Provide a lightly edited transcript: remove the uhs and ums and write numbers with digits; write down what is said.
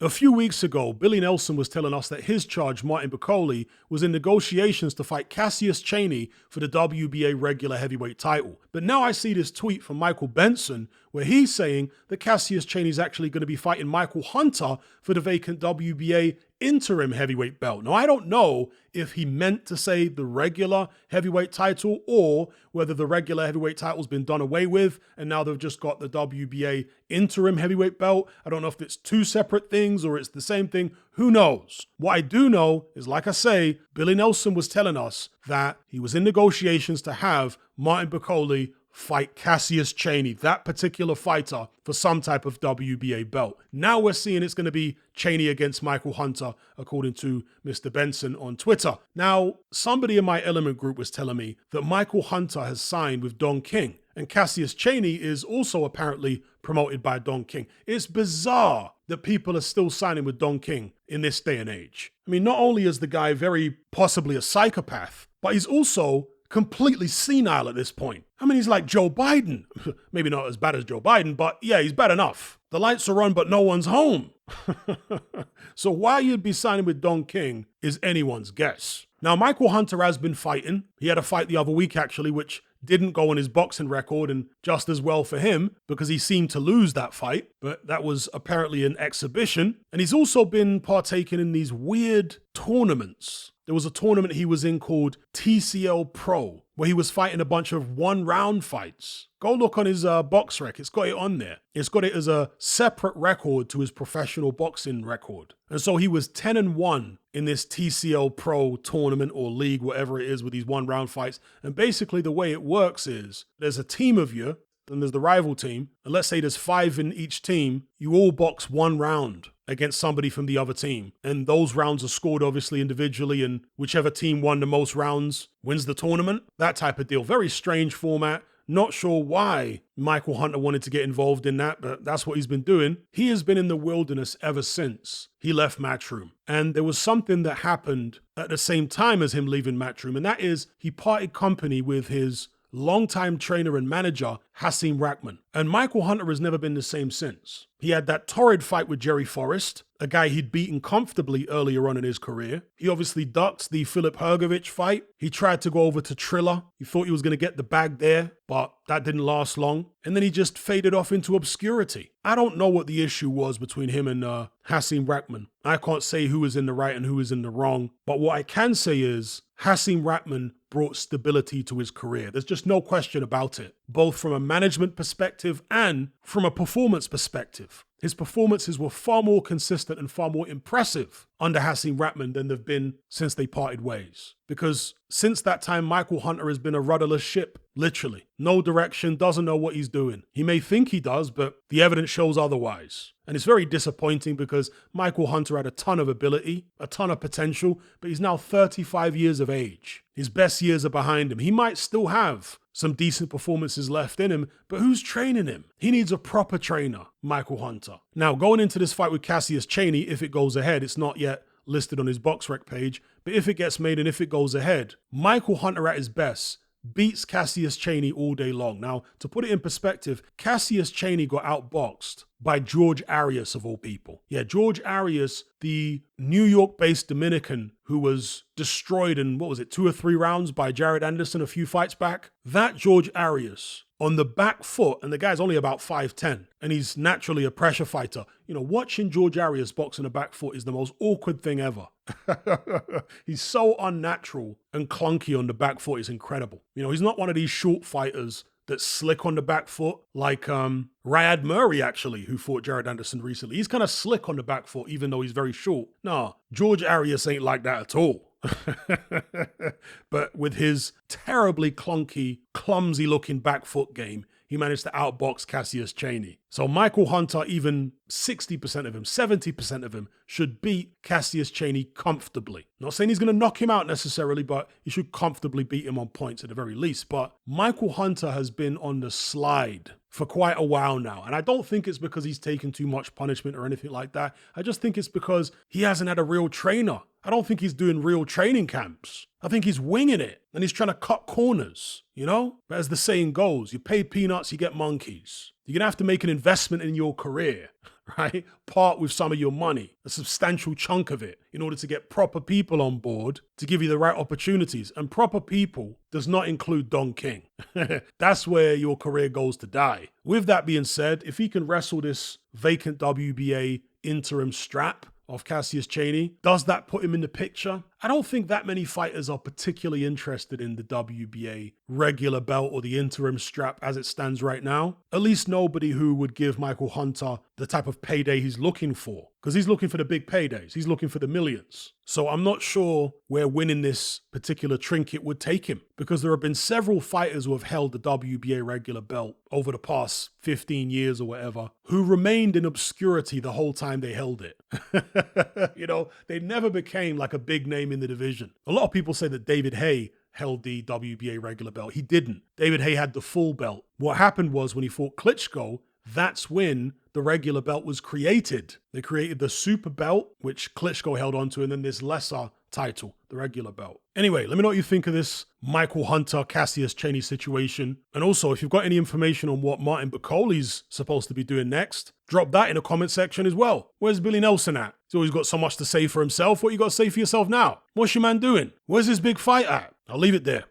A few weeks ago, Billy Nelson was telling us that his charge, Martin Bakole, was in negotiations to fight Cassius Chaney for the WBA regular heavyweight title. But now I see this tweet from Michael Benson where he's saying that Cassius Chaney is actually going to be fighting Michael Hunter for the vacant WBA interim heavyweight belt. Now, I don't know if he meant to say the regular heavyweight title or whether the regular heavyweight title's been done away with and now they've just got the WBA interim heavyweight belt. I don't know if it's two separate things or it's the same thing. Who knows? What I do know is, like I say, Billy Nelson was telling us that he was in negotiations to have Martin Bakole fight Cassius Chaney, that particular fighter, for some type of WBA belt. Now we're seeing it's going to be Chaney against Michael Hunter, according to Mr. Benson on Twitter. Now, somebody in my Element group was telling me that Michael Hunter has signed with Don King, and Cassius Chaney is also apparently promoted by Don King. It's bizarre that people are still signing with Don King in this day and age. I mean, not only is the guy very possibly a psychopath, but he's also completely senile at this point. I mean, he's like Joe Biden. Maybe not as bad as Joe Biden, but yeah, he's bad enough. The lights are on, but no one's home. So why you'd be signing with Don King is anyone's guess. Now, Michael Hunter has been fighting. He had a fight the other week, actually, which didn't go on his boxing record, and just as well for him because he seemed to lose that fight, but that was apparently an exhibition. And he's also been partaking in these weird tournaments. There was a tournament he was in called TCL Pro, where he was fighting a bunch of one-round fights. Go look on his box rec. It's got it on there. It's got it as a separate record to his professional boxing record. And so he was 10-1 in this TCL Pro tournament or league, whatever it is, with these one-round fights. And basically the way it works is there's a team of you, then there's the rival team, and let's say there's 5 in each team. You all box one round against somebody from the other team. And those rounds are scored obviously individually, and whichever team won the most rounds wins the tournament. That type of deal. Very strange format. Not sure why Michael Hunter wanted to get involved in that, but that's what he's been doing. He has been in the wilderness ever since he left Matchroom. And there was something that happened at the same time as him leaving Matchroom, and that is he parted company with his longtime trainer and manager, Hasim Rahman. And Michael Hunter has never been the same since. He had that torrid fight with Jerry Forrest, a guy he'd beaten comfortably earlier on in his career. He obviously ducked the Filip Hrgovic fight. He tried to go over to Triller. He thought he was going to get the bag there, but that didn't last long. And then he just faded off into obscurity. I don't know what the issue was between him and Hasim Rahman. I can't say who was in the right and who was in the wrong. But what I can say is Hasim Rahman brought stability to his career. There's just no question about it, both from a management perspective and from a performance perspective. His performances were far more consistent and far more impressive under Hasim Rahman than they've been since they parted ways. Because since that time, Michael Hunter has been a rudderless ship, literally. No direction, doesn't know what he's doing. He may think he does, but the evidence shows otherwise. And it's very disappointing because Michael Hunter had a ton of ability, a ton of potential, but he's now 35 years of age. His best years are behind him. He might still have some decent performances left in him, but who's training him? He needs a proper trainer, Michael Hunter. Now, going into this fight with Cassius Chaney, if it goes ahead, it's not yet listed on his BoxRec page, but if it gets made and if it goes ahead, Michael Hunter at his best beats Cassius Chaney all day long. Now, to put it in perspective, Cassius Chaney got outboxed by George Arias of all people. Yeah, George Arias, the New York-based Dominican who was destroyed in, 2 or 3 rounds by Jared Anderson a few fights back. That George Arias on the back foot, and the guy's only about 5'10", and he's naturally a pressure fighter. You know, watching George Arias box on the back foot is the most awkward thing ever. He's so unnatural and clunky on the back foot, it's incredible. You know, he's not one of these short fighters that's slick on the back foot, like Riyad Murray, actually, who fought Jared Anderson recently. He's kind of slick on the back foot, even though he's very short. Nah, George Arias ain't like that at all. But with his terribly clunky, clumsy-looking back foot game, he managed to outbox Cassius Chaney. So Michael Hunter, even 60% of him, 70% of him, should beat Cassius Chaney comfortably. Not saying he's going to knock him out necessarily, but he should comfortably beat him on points at the very least. But Michael Hunter has been on the slide for quite a while now. And I don't think it's because he's taken too much punishment or anything like that. I just think it's because he hasn't had a real trainer. I don't think he's doing real training camps. I think he's winging it and he's trying to cut corners, you know? But as the saying goes, you pay peanuts, you get monkeys. You're going to have to make an investment in your career, right? Part with some of your money, a substantial chunk of it, in order to get proper people on board to give you the right opportunities. And proper people does not include Don King. That's where your career goes to die. With that being said, if he can wrestle this vacant WBA interim strap of Cassius Chaney, does that put him in the picture? I don't think that many fighters are particularly interested in the WBA regular belt or the interim strap as it stands right now. At least nobody who would give Michael Hunter the type of payday he's looking for, because he's looking for the big paydays. He's looking for the millions. So I'm not sure where winning this particular trinket would take him, because there have been several fighters who have held the WBA regular belt over the past 15 years or whatever, who remained in obscurity the whole time they held it. They never became like a big name in the division. A lot of people say that David Haye held the WBA regular belt. He didn't. David Haye had the full belt. What happened was when he fought Klitschko, that's when the regular belt was created. They created the super belt, which Klitschko held onto, and then this lesser title, the regular belt. Anyway, let me know what you think of this Michael Hunter, Cassius Chaney situation. And also, if you've got any information on what Martin Bakoli's supposed to be doing next, drop that in the comment section as well. Where's Billy Nelson at? He's always got so much to say for himself. What you got to say for yourself now? What's your man doing? Where's his big fight at? I'll leave it there.